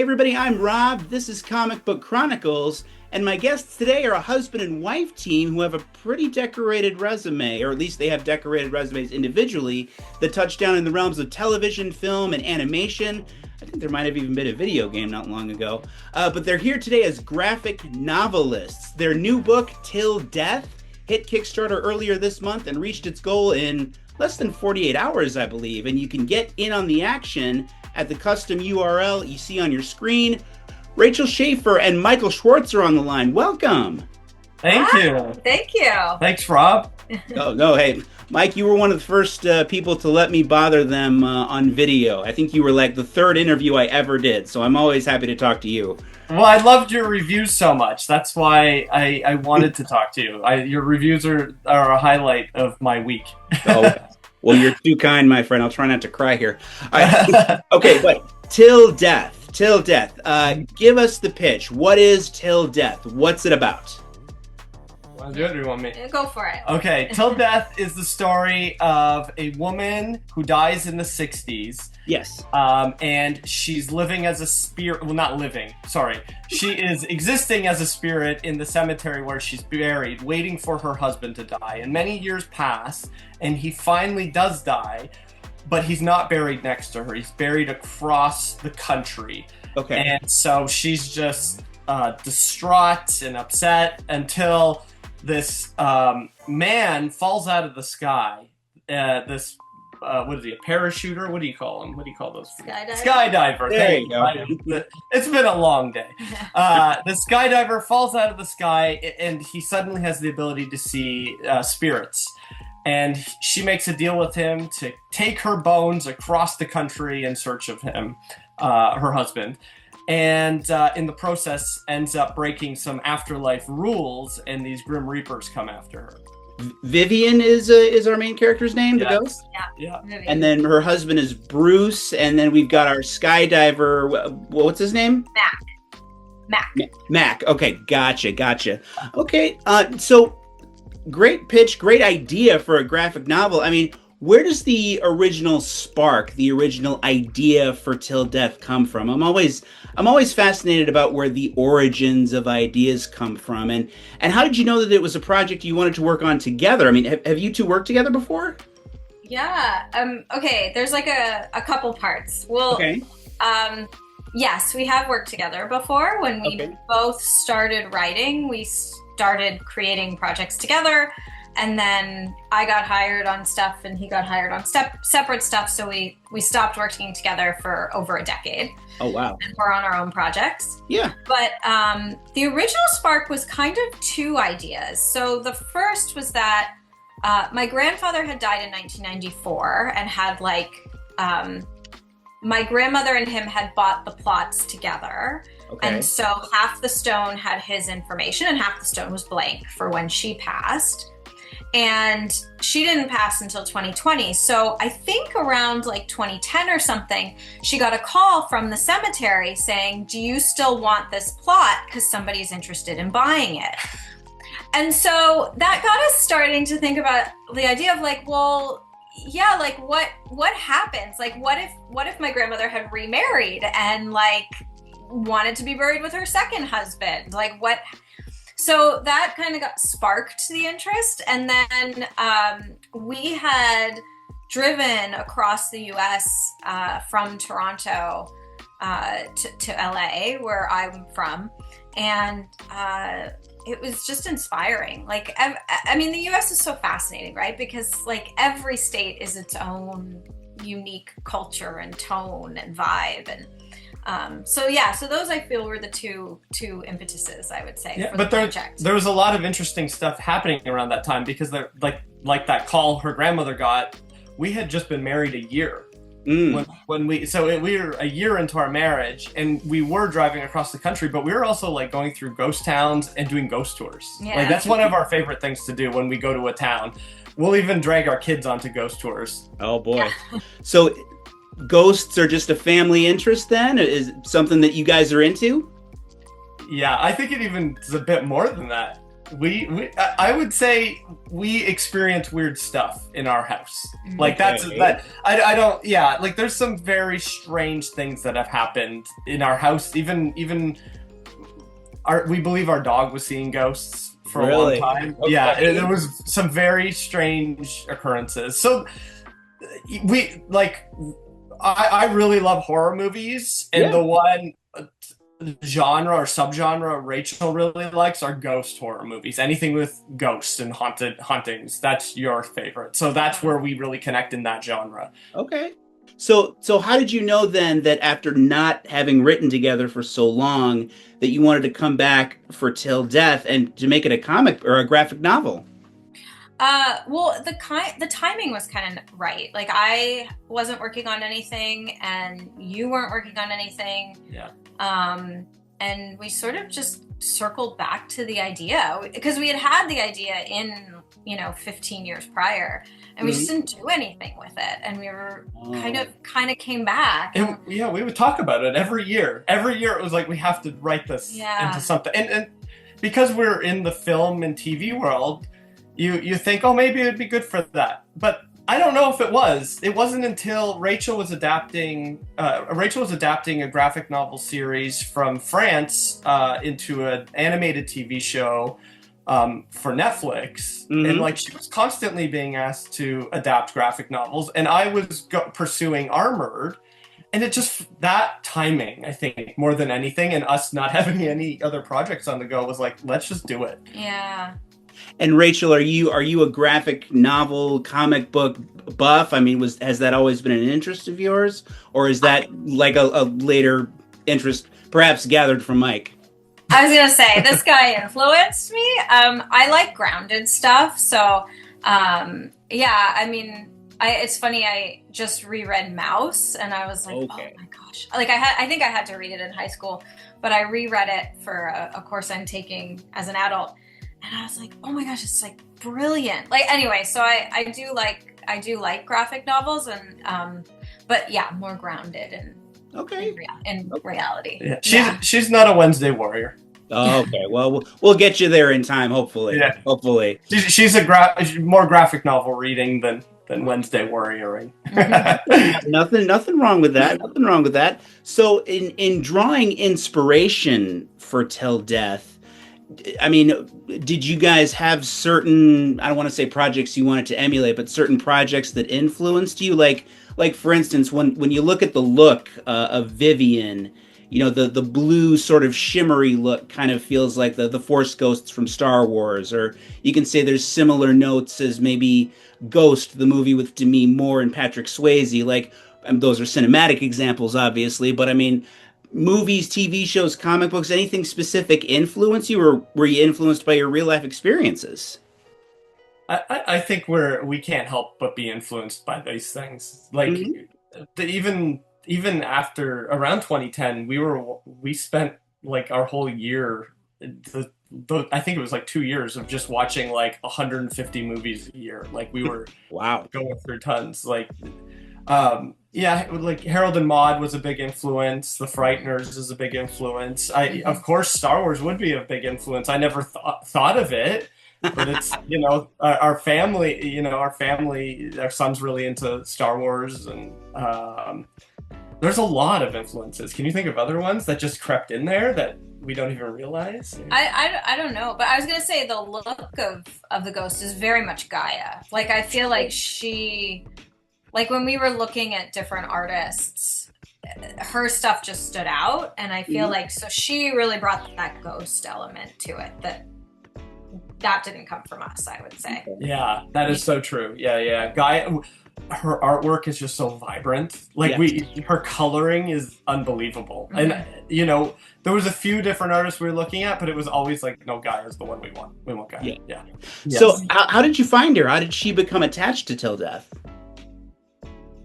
Hey everybody, I'm Rob. This is Comic Book Chronicles, and my guests today are a husband and wife team who have a pretty decorated resume, or at least they have decorated resumes individually that touch down in the realms of television, film, and animation. I think there might have even been a video game not long ago. But they're here today as graphic novelists. Their new book, Till Death, hit Kickstarter earlier this month and reached its goal in less than 48 hours, I believe. And you can get in on the action at the custom URL you see on your screen. Rachael Schaefer and Michael Schwartz are on the line. Welcome. Thank you. Thank you. Thanks, Rob. Oh, no, hey, Mike, you were one of the first people to let me bother them on video. I think you were like the third interview I ever did, so I'm always happy to talk to you. Well, I loved your reviews so much. That's why I wanted to talk to you. Your reviews are a highlight of my week. Oh, well, you're too kind, my friend. I'll try not to cry here. All right. Okay, but Till Death. Till Death. Give us the pitch. What is Till Death? What's it about? Want to do it, or you want me? Go for it. Okay, Till Death is the story of a woman who dies in the 60s. Yes. And she's living as a spirit. Well, not living. Sorry. She is existing as a spirit in the cemetery where she's buried, waiting for her husband to die. And many years pass, and he finally does die, but he's not buried next to her. He's buried across the country. Okay. And so she's just distraught and upset until this man falls out of the sky. What is he, a parachuter? What do you call him? What do you call those? Skydiver. There you go. It's been a long day. The skydiver falls out of the sky, and he suddenly has the ability to see spirits. And she makes a deal with him to take her bones across the country in search of him, her husband. And in the process ends up breaking some afterlife rules, and these Grim Reapers come after her. Vivian is our main character's name, the ghost? Yeah. And then her husband is Bruce, and then we've got our skydiver, what's his name? Mac. Okay, gotcha. Okay, so great pitch, great idea for a graphic novel. I mean, where does the original spark, the original idea for Till Death come from? I'm always fascinated about where the origins of ideas come from. And how did you know that it was a project you wanted to work on together? I mean, have you two worked together before? Yeah. Okay. There's like a couple parts. Well, okay. Yes, we have worked together before. When we both started writing, we started creating projects together. And then I got hired on stuff and he got hired on separate stuff. So we stopped working together for over a decade. Oh, wow. And we're on our own projects. Yeah. But the original spark was kind of two ideas. So the first was that my grandfather had died in 1994 and had my grandmother and him had bought the plots together. Okay. And so half the stone had his information and half the stone was blank for when she passed. And she didn't pass until 2020. So I think around like 2010 or something, she got a call from the cemetery saying, do you still want this plot? Because somebody's interested in buying it. And so that got us starting to think about the idea of like, well, yeah, like what happens? Like, what if my grandmother had remarried and like wanted to be buried with her second husband? Like what? So that kind of got sparked the interest. And then we had driven across the US from Toronto to LA, where I'm from. And it was just inspiring. Like, I mean, the US is so fascinating, right? Because like every state is its own unique culture and tone and vibe. And so those I feel were the two impetuses, I would say, for the project. There was a lot of interesting stuff happening around that time because like that call her grandmother got, we had just been married a year. When we were a year into our marriage and we were driving across the country, but we were also like going through ghost towns and doing ghost tours. Yeah. Like that's one of our favorite things to do when we go to a town. We'll even drag our kids onto ghost tours. Oh boy. So ghosts are just a family interest then? Is it something that you guys are into? Yeah, I think it even is a bit more than that. I would say we experience weird stuff in our house. Like Okay. I don't, yeah, like there's some very strange things that have happened in our house. Even we believe our dog was seeing ghosts for a long time. Okay. Yeah, there was some very strange occurrences. So I really love horror movies, and the one genre or subgenre Rachel really likes are ghost horror movies. Anything with ghosts and hauntings, that's your favorite. So that's where we really connect in that genre. Okay. So how did you know then that after not having written together for so long that you wanted to come back for Till Death and to make it a comic or a graphic novel? Well, the timing was kind of right. Like I wasn't working on anything, and you weren't working on anything. Yeah. And we sort of just circled back to the idea because we had the idea in 15 years prior, and we just didn't do anything with it. And we were kind of came back. And, yeah, we would talk about it every year. Every year it was like we have to write this into something. And because we're in the film and TV world, you think, oh, maybe it'd be good for that. But I don't know if it was. It wasn't until Rachel was adapting a graphic novel series from France into an animated TV show for Netflix. And like she was constantly being asked to adapt graphic novels, and I was pursuing Armored. And it just, that timing, I think, more than anything, and us not having any other projects on the go was like, let's just do it. Yeah. And Rachel, are you a graphic novel, comic book buff? I mean, has that always been an interest of yours, or is that like a later interest, perhaps gathered from Mike? I was gonna say this guy influenced me. I like grounded stuff, so yeah. I mean, it's funny. I just reread Mouse, and I was like, oh my gosh! Like I think I had to read it in high school, but I reread it for a course I'm taking as an adult. And I was like, oh my gosh, it's like brilliant. Like anyway, so I do like graphic novels, and but yeah, more grounded and in reality. Yeah. She's not a Wednesday warrior. Oh, okay. Well, we'll get you there in time, hopefully. Yeah. Hopefully. She's more graphic novel reading than Wednesday warrioring. Nothing wrong with that. Nothing wrong with that. So in drawing inspiration for Till Death, I mean, did you guys have certain, I don't want to say projects you wanted to emulate, but certain projects that influenced you? Like for instance, when you look at the look of Vivian, the blue sort of shimmery look kind of feels like the Force Ghosts from Star Wars, or you can say there's similar notes as maybe Ghost, the movie with Demi Moore and Patrick Swayze. Like, those are cinematic examples, obviously, but I mean, movies, TV shows, comic books, anything specific influence you, or were you influenced by your real life experiences? I think we can't help but be influenced by these things. Like even after around 2010, we spent like our whole year, I think it was like 2 years of just watching like 150 movies a year. Like we were going through tons. Like yeah, like Harold and Maude was a big influence. The Frighteners is a big influence. Of course, Star Wars would be a big influence. I never thought of it, but it's our family. Our son's really into Star Wars, and there's a lot of influences. Can you think of other ones that just crept in there that we don't even realize? I don't know, but I was gonna say the look of the Ghost is very much Gaia. Like I feel like she. Like when we were looking at different artists, her stuff just stood out, and I feel like so she really brought that ghost element to it that didn't come from us, I would say. Yeah, that is so true. Yeah. Gaia, her artwork is just so vibrant. Like her coloring is unbelievable. And there was a few different artists we were looking at, but it was always like, no, Gaia's the one we want. We want Gaia. Yeah. So how did you find her? How did she become attached to Till Death?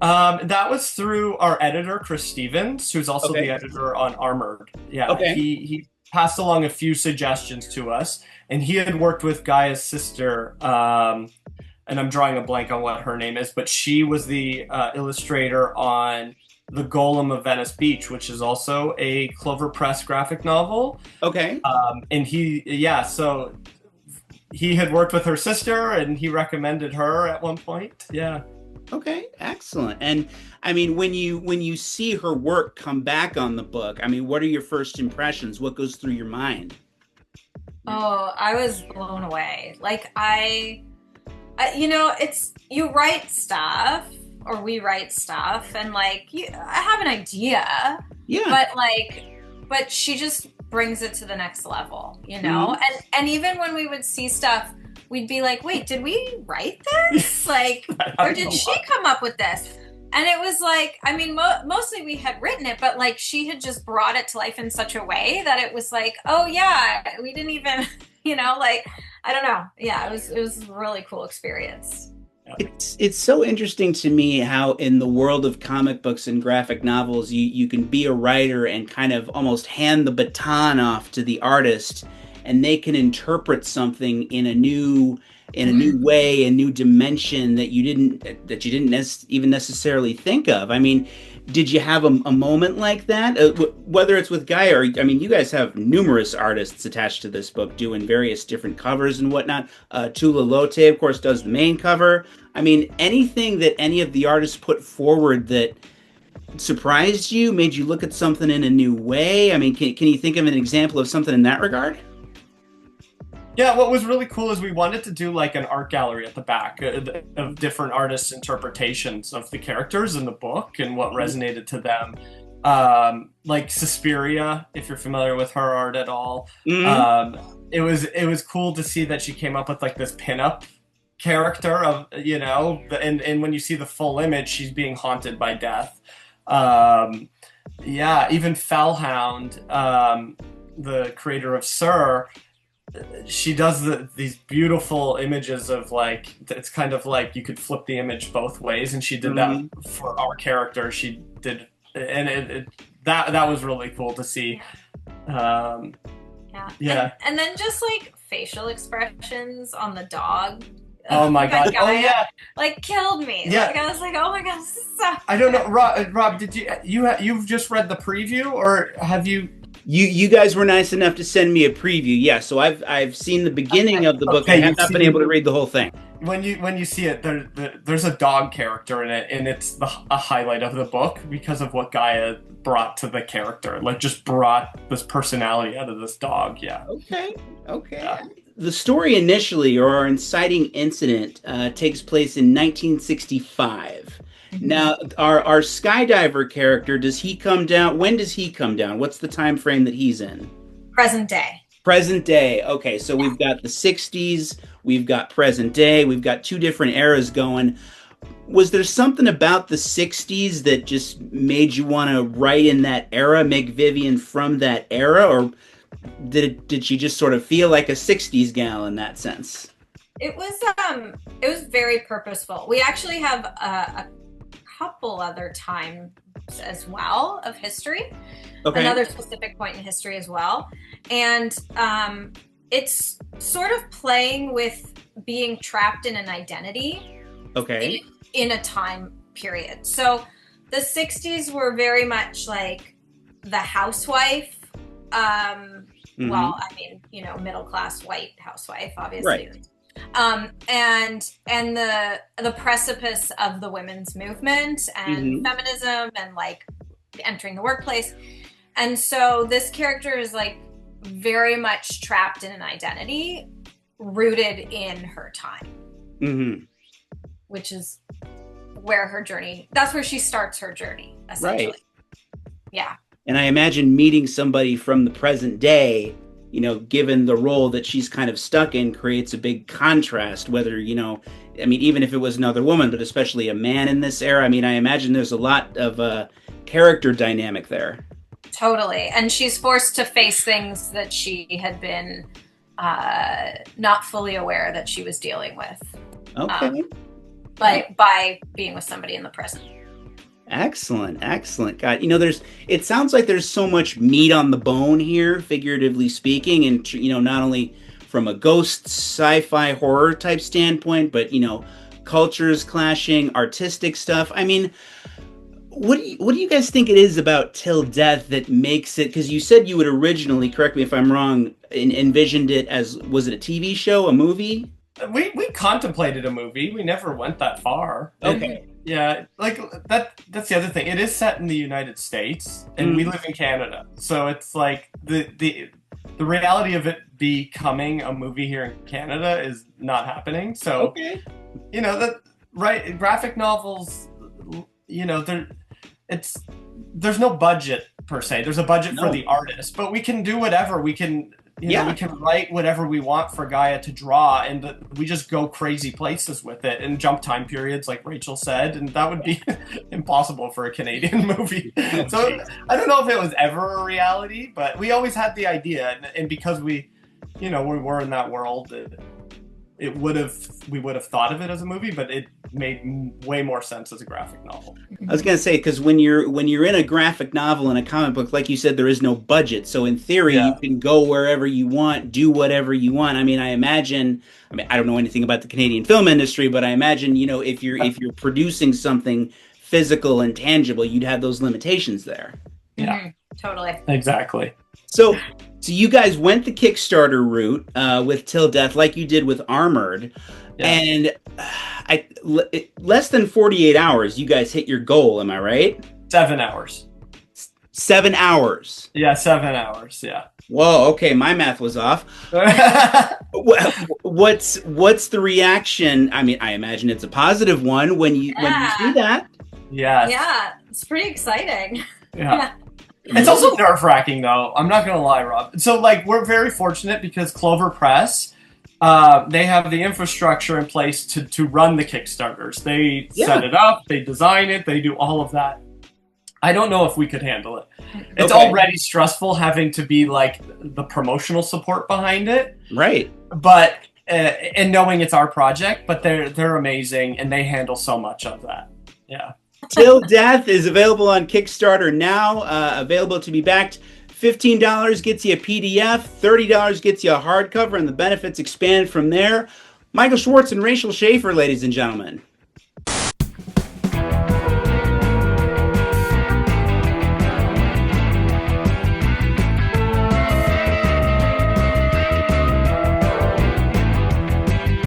That was through our editor, Chris Stevens, who's also the editor on Armored. Yeah, he passed along a few suggestions to us, and he had worked with Gaia's sister, and I'm drawing a blank on what her name is, but she was the illustrator on The Golem of Venice Beach, which is also a Clover Press graphic novel. Okay. And so he had worked with her sister, and he recommended her at one point. Yeah. Okay, excellent. And I mean, when you see her work come back on the book, I mean, what are your first impressions? What goes through your mind? Oh, I was blown away. Like you know, it's you write stuff or we write stuff, and like I have an idea, Yeah. but she just brings it to the next level, you know. And even when we would see stuff, we'd be like, wait, did we write this? Like, or did she come up with this? And it was like, I mean, mostly we had written it, but like she had just brought it to life in such a way that it was like, oh yeah, we didn't even, you know, like, I don't know. Yeah, it was a really cool experience. It's so interesting to me how in the world of comic books and graphic novels, you can be a writer and kind of almost hand the baton off to the artist, and they can interpret something in a new way, a new dimension that you didn't even necessarily think of. I mean, did you have a moment like that? Whether it's with Guy or, I mean, you guys have numerous artists attached to this book doing various different covers and whatnot. Tula Lote, of course, does the main cover. I mean, anything that any of the artists put forward that surprised you, made you look at something in a new way? I mean, can you think of an example of something in that regard? Yeah, what was really cool is we wanted to do like an art gallery at the back of different artists' interpretations of the characters in the book and what resonated to them. Like Suspiria, if you're familiar with her art at all. It was cool to see that she came up with like this pinup character of, you know, and when you see the full image, she's being haunted by death. Yeah, even Fellhound, the creator of Sir, she does these beautiful images of like, it's kind of like you could flip the image both ways, and she did that for our character. She did, and that was really cool to see. Yeah. And then just like facial expressions on the dog. Oh my god! Oh yeah, like killed me. Yeah, like, I was like, oh my god, this is so. I don't know, Rob. Did you've just read the preview, or have you? You guys were nice enough to send me a preview. Yeah, so I've seen the beginning of the book. I have not been able to read the whole thing. When you see it, there's a dog character in it, and it's a highlight of the book because of what Gaia brought to the character. Like, just brought this personality out of this dog. Yeah. Okay. Yeah. The story initially, or our inciting incident, takes place in 1965. Now, our skydiver character, does he come down? When does he come down? What's the time frame that he's in? Present day. Present day. Okay, so we've got the 60s, we've got present day, we've got two different eras going. Was there something about the 60s that just made you want to write in that era, make Vivian from that era, or did she just sort of feel like a 60s gal in that sense? It was very purposeful. We actually have a couple other times as well of history. Okay. Another specific point in history as well. And it's sort of playing with being trapped in an identity. Okay. In a time period. So the 60s were very much like the housewife. Well, I mean, you know, middle class white housewife, obviously. Right. And the precipice of the women's movement and feminism and like entering the workplace. And so this character is like very much trapped in an identity rooted in her time, which is where her journey, that's where she starts her journey, essentially. Right. Yeah. And I imagine meeting somebody from the present day, you know, given the role that she's kind of stuck in, creates a big contrast, whether, you know, I mean, even if it was another woman, but especially a man in this era. I mean, I imagine there's a lot of character dynamic there. Totally. And she's forced to face things that she had been not fully aware that she was dealing with. Okay. By being with somebody in the present. Excellent. God, you know, it sounds like there's so much meat on the bone here, figuratively speaking, and, you know, not only from a ghost sci-fi horror type standpoint, but, you know, cultures clashing, artistic stuff. I mean, what do you guys think it is about Till Death that makes it? Because you said you would originally, correct me if I'm wrong, envisioned it as, was it a TV show, a movie? We contemplated a movie. We never went that far. Okay. Yeah, like that's the other thing. It is set in the United States, and we live in Canada, so it's like the reality of it becoming a movie here in Canada is not happening. So, Okay. you know, that right, graphic novels, you know, there's no budget per se. There's a budget for the artist, but we can do whatever. We can, you know, we can write whatever we want for Gaia to draw, and we just go crazy places with it and jump time periods, like Rachel said, and that would be impossible for a Canadian movie. So I don't know if it was ever a reality, but we always had the idea, and because we, you know, we were in that world, we would have thought of it as a movie, but it made way more sense as a graphic novel. I was gonna say, because when you're in a graphic novel and a comic book, like you said, there is no budget. So in theory, you can go wherever you want, do whatever you want. I mean, I don't know anything about the Canadian film industry, but I imagine, you know, if you're producing something physical and tangible, you'd have those limitations there. Yeah, totally. Exactly. So you guys went the Kickstarter route with Till Death, like you did with Armored, and less than 48 hours, you guys hit your goal. Am I right? 7 hours. 7 hours. Yeah, 7 hours. Yeah. Whoa. Okay, my math was off. What's the reaction? I mean, I imagine it's a positive one when you see that. Yeah. Yeah, it's pretty exciting. Yeah. It's also nerve-wracking, though. I'm not gonna lie, Rob. So, like, we're very fortunate because Clover Press, they have the infrastructure in place to run the Kickstarters. They set it up, they design it, they do all of that. I don't know if we could handle it. It's already stressful having to be like the promotional support behind it, right? But and knowing it's our project, but they're amazing and they handle so much of that. Yeah. Till Death is available on Kickstarter now, available to be backed. $15 gets you a PDF, $30 gets you a hardcover, and the benefits expand from there. Michael Schwartz and Rachael Schaefer, ladies and gentlemen.